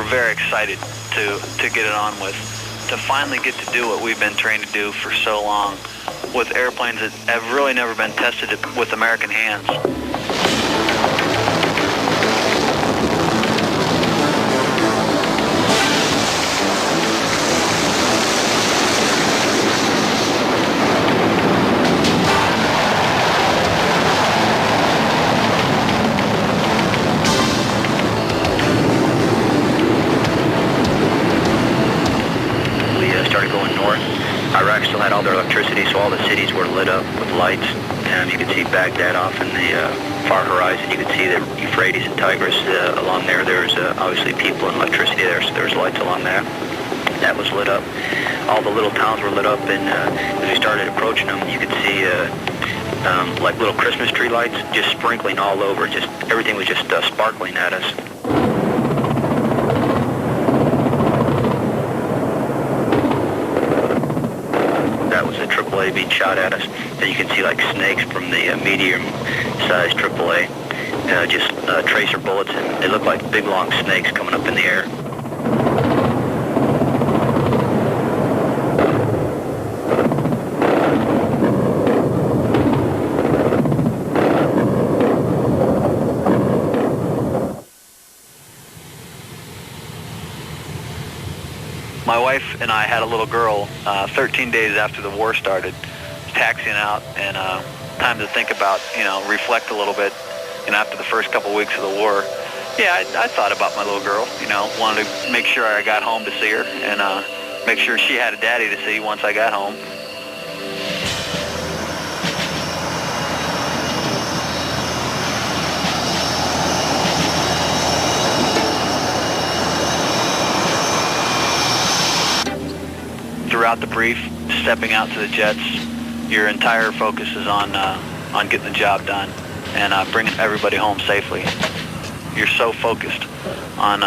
very excited to get it on with, to finally get to do what we've been trained to do for so long with airplanes that have really never been tested with American hands. Iraq still had all their electricity, so all the cities were lit up with lights. You could see Baghdad off in the far horizon. You could see the Euphrates and Tigris along there. There was obviously people and electricity there, so there was lights along there. That was lit up. All the little towns were lit up, and as we started approaching them, you could see like little Christmas tree lights just sprinkling all over. Just everything was just sparkling at us. AAA being shot at us. Then you can see like snakes from the medium-sized AAA, just tracer bullets, and they look like big long snakes coming up in the air. My wife and I had a little girl 13 days after the war started, taxiing out, and time to think about, reflect a little bit, after the first couple weeks of the war. Yeah, I thought about my little girl, wanted to make sure I got home to see her, and make sure she had a daddy to see once I got home. Throughout the brief, stepping out to the jets, your entire focus is on getting the job done and bringing everybody home safely. You're so focused on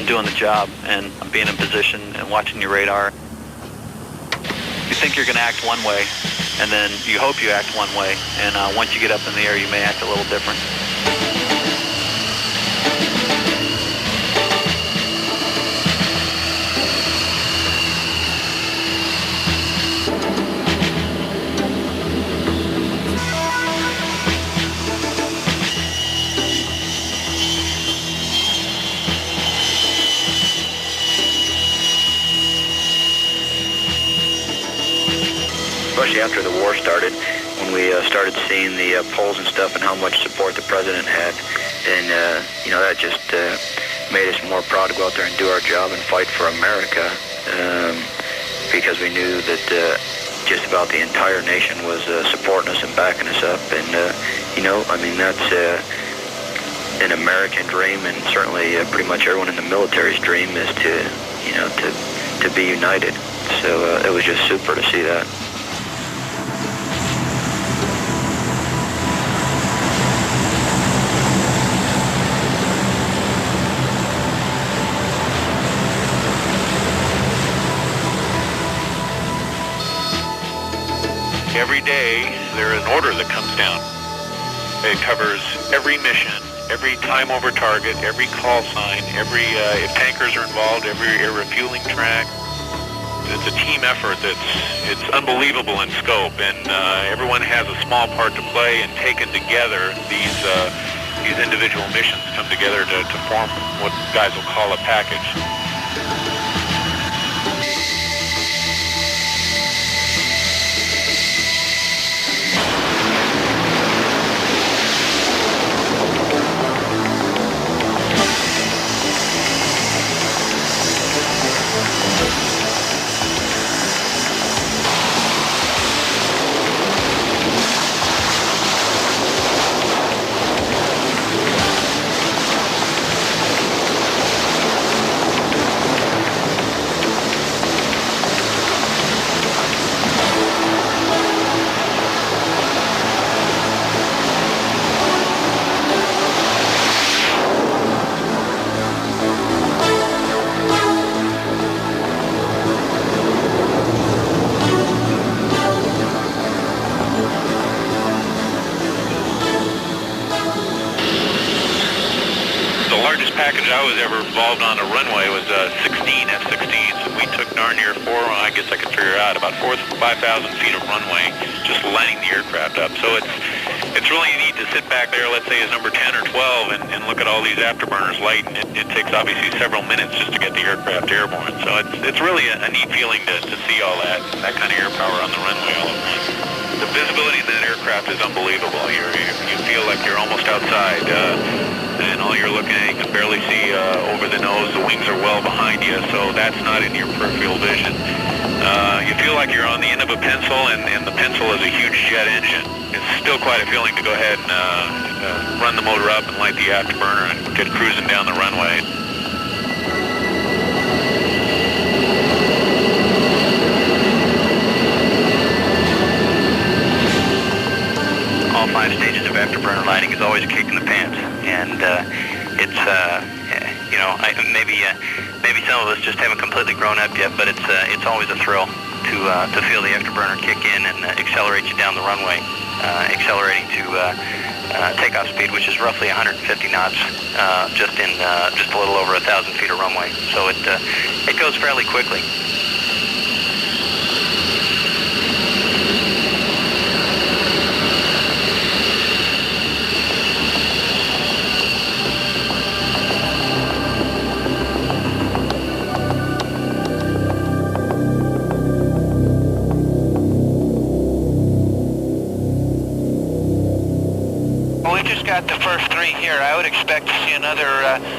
doing the job and being in position and watching your radar. You think you're going to act one way, and then you hope you act one way, and once you get up in the air, you may act a little different. Especially after the war started, when we started seeing the polls and stuff and how much support the president had, and that just made us more proud to go out there and do our job and fight for America, because we knew that just about the entire nation was supporting us and backing us up, and that's an American dream, and certainly pretty much everyone in the military's dream is to be united. So it was just super to see that. Every day, there is an order that comes down. It covers every mission, every time over target, every call sign, if tankers are involved, every refueling track. It's a team effort it's unbelievable in scope, and everyone has a small part to play, and taken together, these individual missions come together to form what guys will call a package. package I was ever involved on a runway was 16 F-16s, and we took darn near I guess I could figure out, about 5,000 feet of runway, just lining the aircraft up. So it's really neat to sit back there, let's say as number 10 or 12, and look at all these afterburners light, and it takes obviously several minutes just to get the aircraft airborne. So it's really a neat feeling to see all that kind of air power on the runway all at once. The visibility in that aircraft is unbelievable. You feel like you're almost outside, and all you're looking at, you can barely see over the nose. The wings are well behind you, so that's not in your peripheral vision. You feel like you're on the end of a pencil, and the pencil is a huge jet engine. It's still quite a feeling to go ahead and run the motor up and light the afterburner and get cruising down the runway. All 5 stages of afterburner lighting is always a kick in the pants, and it's maybe some of us just haven't completely grown up yet, but it's always a thrill to feel the afterburner kick in and accelerate you down the runway, accelerating to takeoff speed, which is roughly 150 knots, just a little over 1,000 feet of runway. So it goes fairly quickly. Got the first 3 here. I would expect to see another...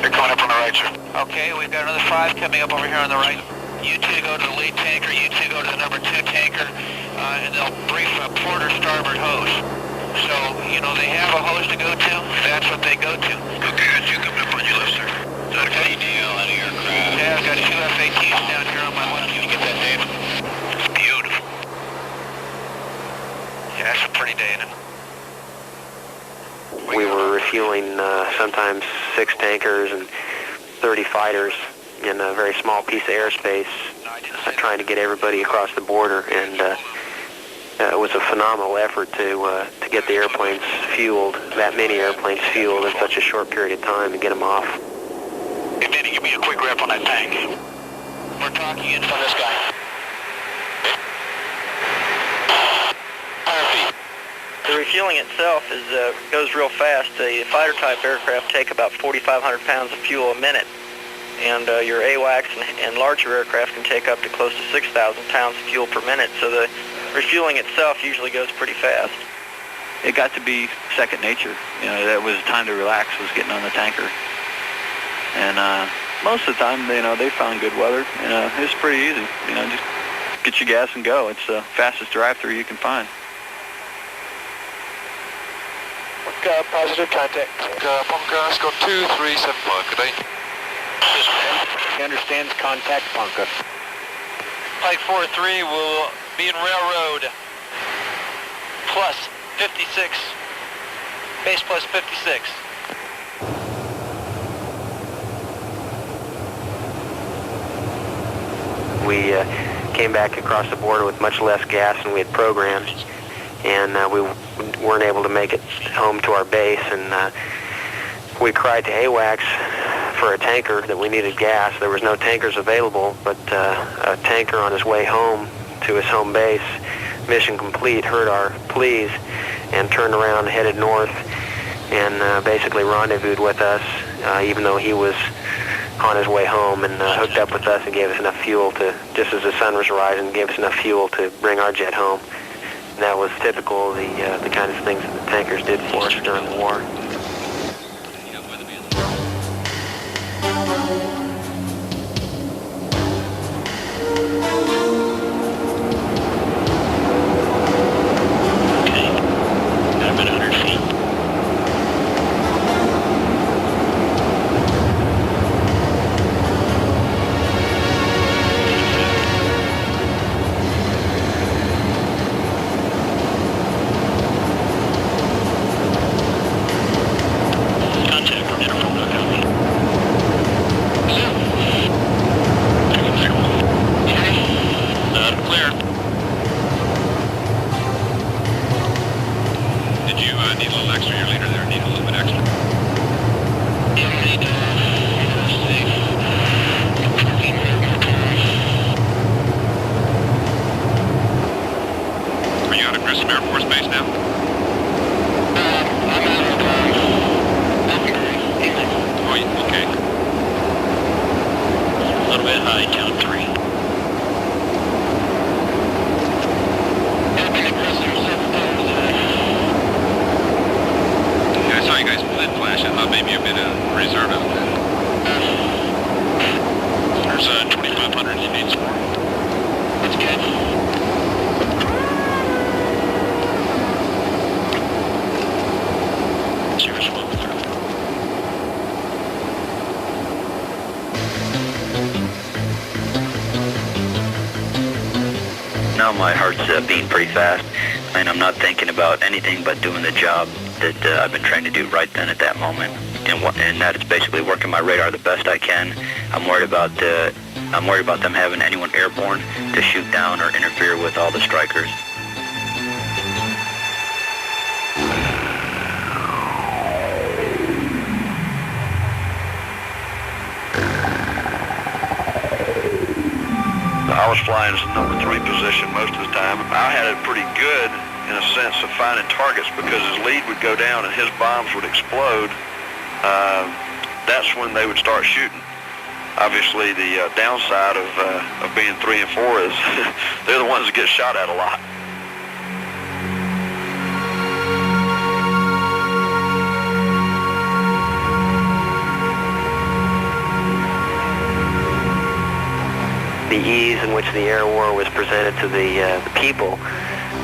They're coming up on the right, sir. Okay, we've got another 5 coming up over here on the right. You 2 go to the lead tanker, you 2 go to the number 2 tanker, and they'll brief a port or starboard hose. So, they have a hose to go to, that's what they go to. Okay, I see coming up on your left, sir. Is that a deal on the aircraft? Yeah, I've got 2 F-18s down here on my left. Can you get that data? It's beautiful. Yeah, that's a pretty day, isn't it? We were refueling sometimes 6 tankers and 30 fighters in a very small piece of airspace, trying to get everybody across the border, and it was a phenomenal effort to get the airplanes fueled, that many airplanes fueled in such a short period of time, and get them off. Hey, Benny, give me a quick rep on that tank. We're talking in from this guy. The refueling itself goes real fast. The fighter-type aircraft take about 4,500 pounds of fuel a minute, and your AWACS and larger aircraft can take up to close to 6,000 pounds of fuel per minute, so the refueling itself usually goes pretty fast. It got to be second nature. That was time to relax, was getting on the tanker. And most of the time, they found good weather. It's pretty easy. Just get your gas and go. It's the fastest drive-through you can find. Positive contact. Bunker, it's got 2375, good day. He understands contact, Bunker. Flight 43 will be in railroad. Plus 56. Base plus 56. We came back across the border with much less gas than we had programmed, and we weren't able to make it home to our base, and we cried to AWACS for a tanker that we needed gas. There was no tankers available, but a tanker on his way home to his home base, mission complete, heard our pleas and turned around and headed north and basically rendezvoused with us, even though he was on his way home, and hooked up with us and gave us enough fuel to, just as the sun was rising, gave us enough fuel to bring our jet home. And that was typical of the kind of things that the tankers did for us during the war. that flash. I thought maybe you'd been a reservist. There's 2,500 you need more. That's good. Cheers, well. Now my heart's beating pretty fast, and I'm not thinking about anything but doing the job that I've been trying to do right then at that moment, and that is basically working my radar the best I can. I'm worried about them having anyone airborne to shoot down or interfere with all the strikers. I was flying as the number 3 position most of the time. I had it pretty good in a sense of finding targets because his lead would go down and his bombs would explode. That's when they would start shooting. Obviously, the downside of being 3 and 4 is they're the ones that get shot at a lot. The ease in which the air war was presented to the people,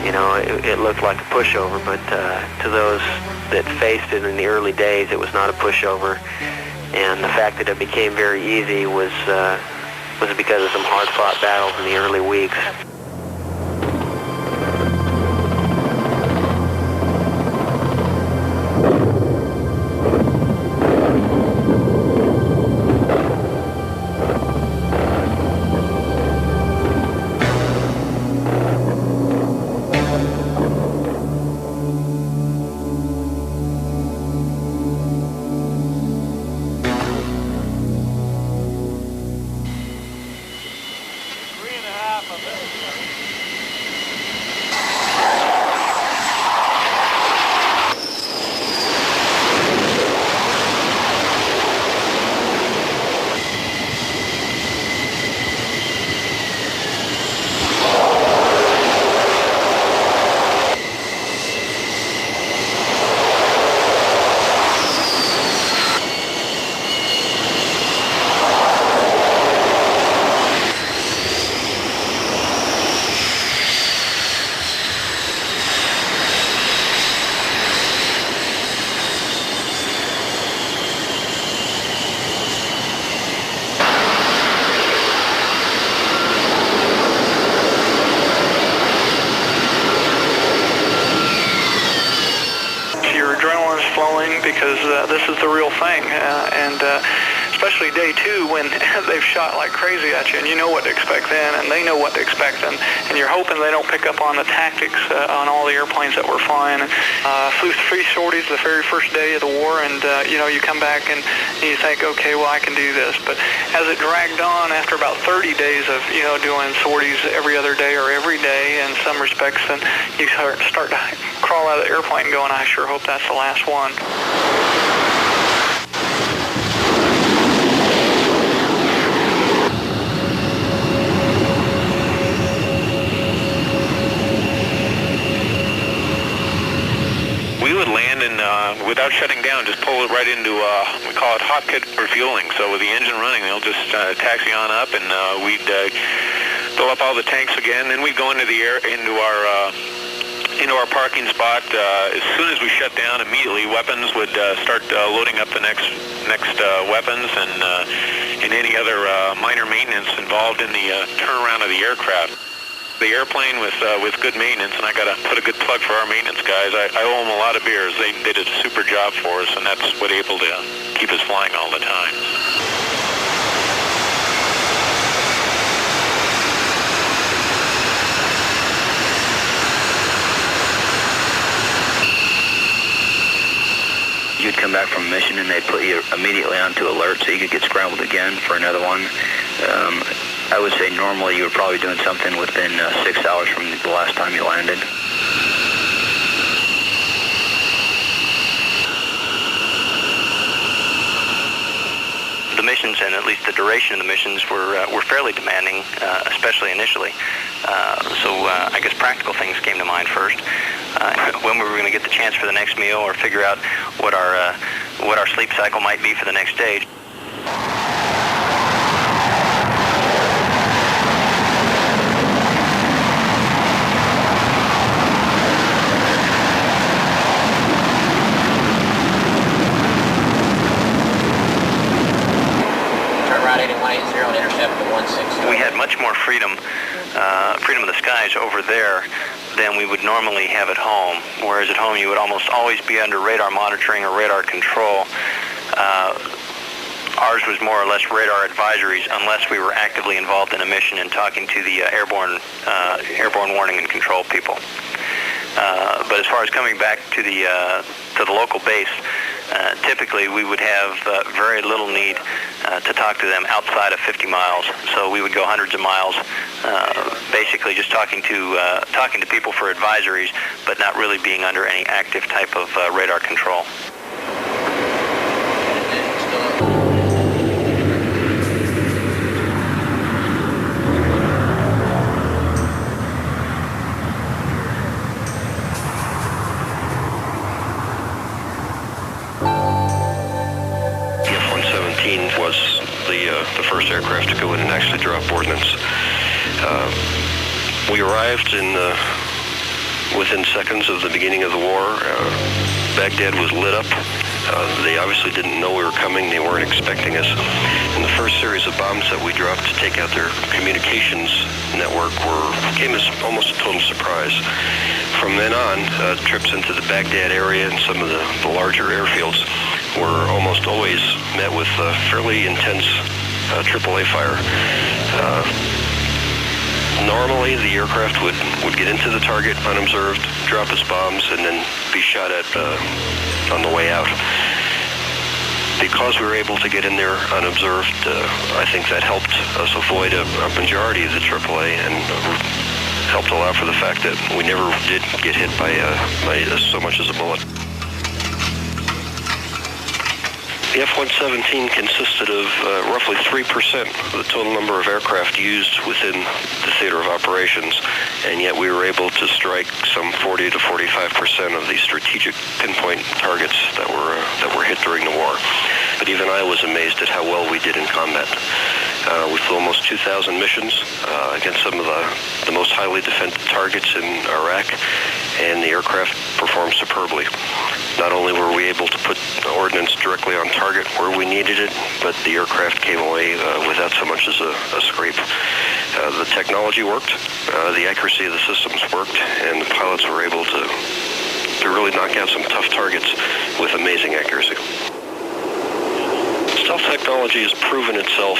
you know, it looked like a pushover, but to those that faced it in the early days, it was not a pushover. And the fact that it became very easy was because of some hard-fought battles in the early weeks. Because this is the real thing, and especially day 2 when they've shot like crazy at you and you know what to expect then and they know what to expect then, and you're hoping they don't pick up on the tactics on all the airplanes that we're flying. Flew 3 sorties the very first day of the war, and you know, you come back and you think, okay, well, I can do this. But as it dragged on, after about 30 days of, you know, doing sorties every other day or every day in some respects, then you start to crawl out of the airplane going, I sure hope that's the last one. We would land and, without shutting down, just pull it right into, we call it hot pit refueling. So with the engine running, they'll just taxi on up, and we'd fill up all the tanks again. Then we'd go into the air, into our parking spot. As soon as we shut down, immediately weapons would start loading up the next weapons and any other minor maintenance involved in the turnaround of the aircraft. The airplane with good maintenance, and I got to put a good plug for our maintenance guys. I owe them a lot of beers. They did a super job for us, and that's what able to keep us flying all the time. You'd come back from a mission and they'd put you immediately onto alert so you could get scrambled again for another one. I would say normally you were probably doing something within 6 hours from the last time you landed. The mission missions, and at least the duration of the missions were fairly demanding, especially initially. So I guess practical things came to mind first. When we were going to get the chance for the next meal, or figure out what our sleep cycle might be for the next day. We had much more freedom of the skies over there than we would normally have at home, whereas at home you would almost always be under radar monitoring or radar control. Ours was more or less radar advisories unless we were actively involved in a mission and talking to the airborne warning and control people. But as far as coming back to the local base, typically we would have very little need to talk to them outside of 50 miles. So we would go hundreds of miles, basically just talking to people for advisories, but not really being under any active type of radar control. Was the first aircraft to go in and actually drop ordnance. We arrived within seconds of the beginning of the war. Baghdad was lit up. They obviously didn't know we were coming. They weren't expecting us. And the first series of bombs that we dropped to take out their communications network came as almost a total surprise. From then on, trips into the Baghdad area and some of the larger airfields were almost always met with fairly intense AAA fire. Normally, the aircraft would get into the target unobserved, drop its bombs, and then be shot at on the way out. Because we were able to get in there unobserved, I think that helped us avoid a majority of the AAA and helped allow for the fact that we never did get hit by so much as a bullet. The F-117 consisted of roughly 3% of the total number of aircraft used within the theater of operations, and yet we were able to strike some 40 to 45% of the strategic pinpoint targets that were hit during the war. But even I was amazed at how well we did in combat. We flew almost 2,000 missions against some of the most highly defended targets in Iraq, and the aircraft performed superbly. Not only were we able to put ordnance directly on target where we needed it, but the aircraft came away without so much as a scrape. The technology worked, the accuracy of the systems worked, and the pilots were able to really knock out some tough targets with amazing accuracy. Stealth technology has proven itself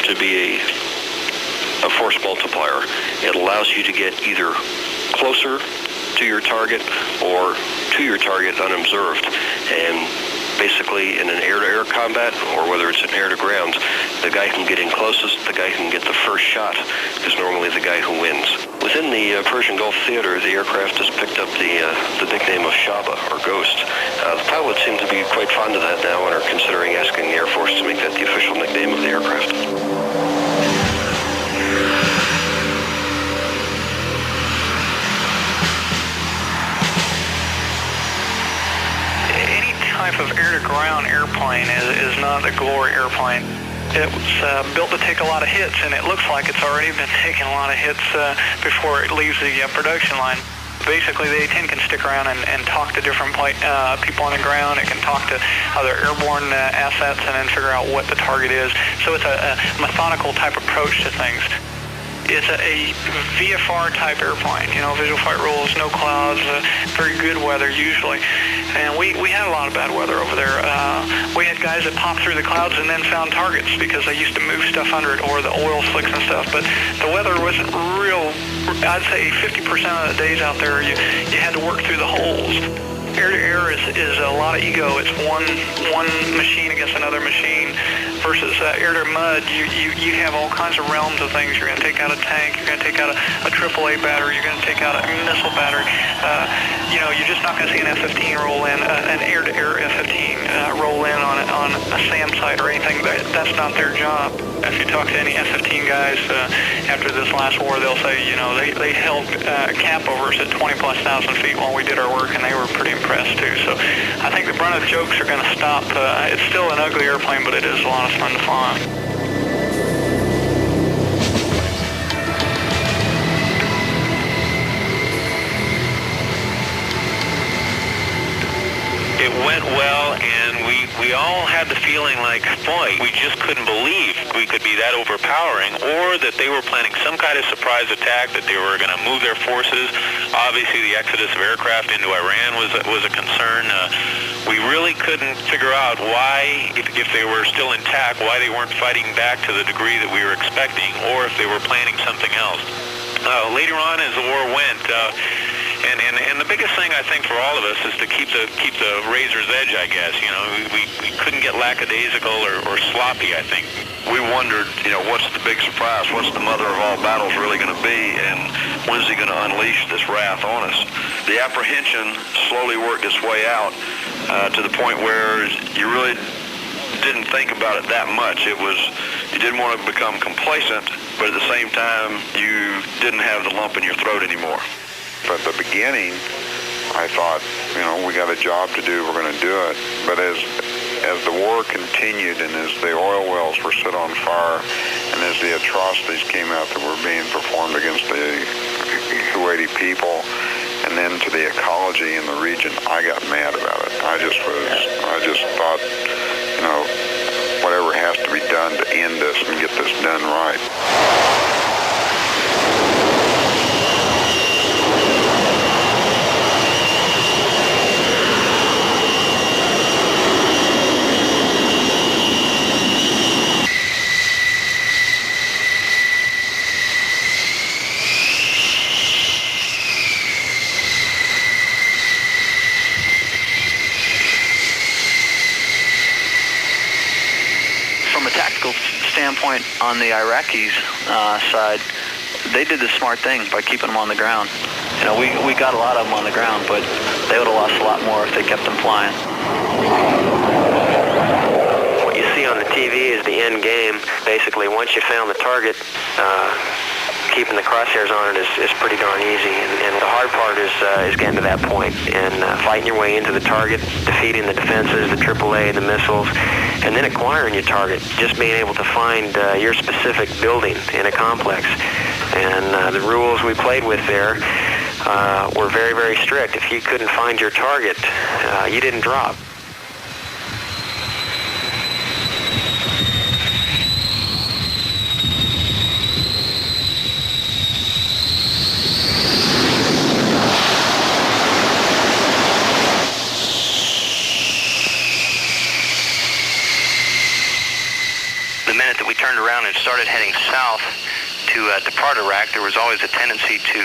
to be a force multiplier. It allows you to get either closer to your target or to your target unobserved. And basically in an air-to-air combat, or whether it's an air-to-ground, the guy who can get in closest, the guy who can get the first shot, is normally the guy who wins. Within the Persian Gulf theater, the aircraft has picked up the nickname of Shaba, or Ghost. The pilots seem to be quite fond of that now and are considering asking the Air Force to make that the official nickname of the aircraft. Type of air-to-ground airplane is not the glory airplane. It was built to take a lot of hits, and it looks like it's already been taking a lot of hits before it leaves the production line. Basically, the A-10 can stick around and talk to different people on the ground. It can talk to other airborne assets and then figure out what the target is. So it's a methodical type approach to things. It's a VFR type airplane, visual flight rules, no clouds, very good weather usually. And we had a lot of bad weather over there. We had guys that popped through the clouds and then found targets because they used to move stuff under it, or the oil slicks and stuff. But the weather wasn't real. I'd say 50% of the days out there, you had to work through the holes. Air-to-air is a lot of ego. It's one machine against another machine versus air-to-mud. You have all kinds of realms of things. You're going to take out a tank. You're going to take out a AAA battery. You're going to take out a missile battery. You're just not going to see an F-15 roll in, an air-to-air F-15 roll in on on a SAM site or anything. That's not their job. If you talk to any F-15 guys after this last war, they'll say, you know, they held cap over us at 20,000+ feet while we did our work, and they were pretty impressed too. So I think the brunt of the jokes are going to stop. It's still an ugly airplane, but it is a lot of fun to fly. It went well, and we all had the feeling like, boy, we just couldn't believe we could be that overpowering, or that they were planning some kind of surprise attack, that they were going to move their forces. Obviously, the exodus of aircraft into Iran was a concern. We really couldn't figure out why, if they were still intact, why they weren't fighting back to the degree that we were expecting, or if they were planning something else. Later on, as the war went, and the biggest thing I think for all of us is to keep the razor's edge, I guess. You know, we couldn't get lackadaisical or sloppy, I think. We wondered, you know, what's the big surprise? What's the mother of all battles really going to be? And when's he going to unleash this wrath on us? The apprehension slowly worked its way out to the point where you really didn't think about it that much. It was, you didn't want to become complacent, but at the same time, you didn't have the lump in your throat anymore. At the beginning, I thought, you know, we got a job to do, we're going to do it. But as the war continued and as the oil wells were set on fire and as the atrocities came out that were being performed against the Kuwaiti people and then to the ecology in the region, I got mad about it. I just thought, you know, whatever has to be done to end this and get this done right. Standpoint on the Iraqis' side, they did the smart thing by keeping them on the ground. You know, we got a lot of them on the ground, but they would have lost a lot more if they kept them flying. What you see on the TV is the end game. Basically, once you found the target, keeping the crosshairs on it is pretty darn easy. And the hard part is getting to that point and fighting your way into the target, defeating the defenses, the AAA, the missiles, and then acquiring your target, just being able to find your specific building in a complex. And the rules we played with there were very, very strict. If you couldn't find your target, you didn't drop. The minute that we turned around and started heading south to depart Iraq, there was always a tendency to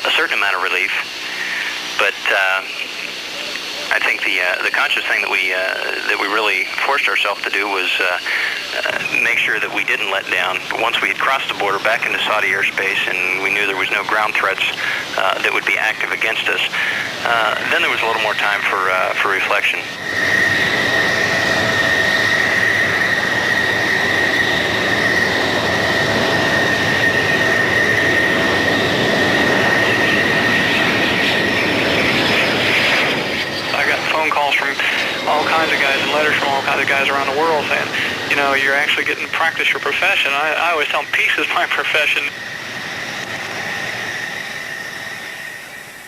a certain amount of relief. But I think the conscious thing that we really forced ourselves to do was make sure that we didn't let down. But once we had crossed the border back into Saudi airspace and we knew there was no ground threats that would be active against us, then there was a little more time for reflection. Calls from all kinds of guys and letters from all kinds of guys around the world saying, you know, you're actually getting to practice your profession. I always tell them peace is my profession.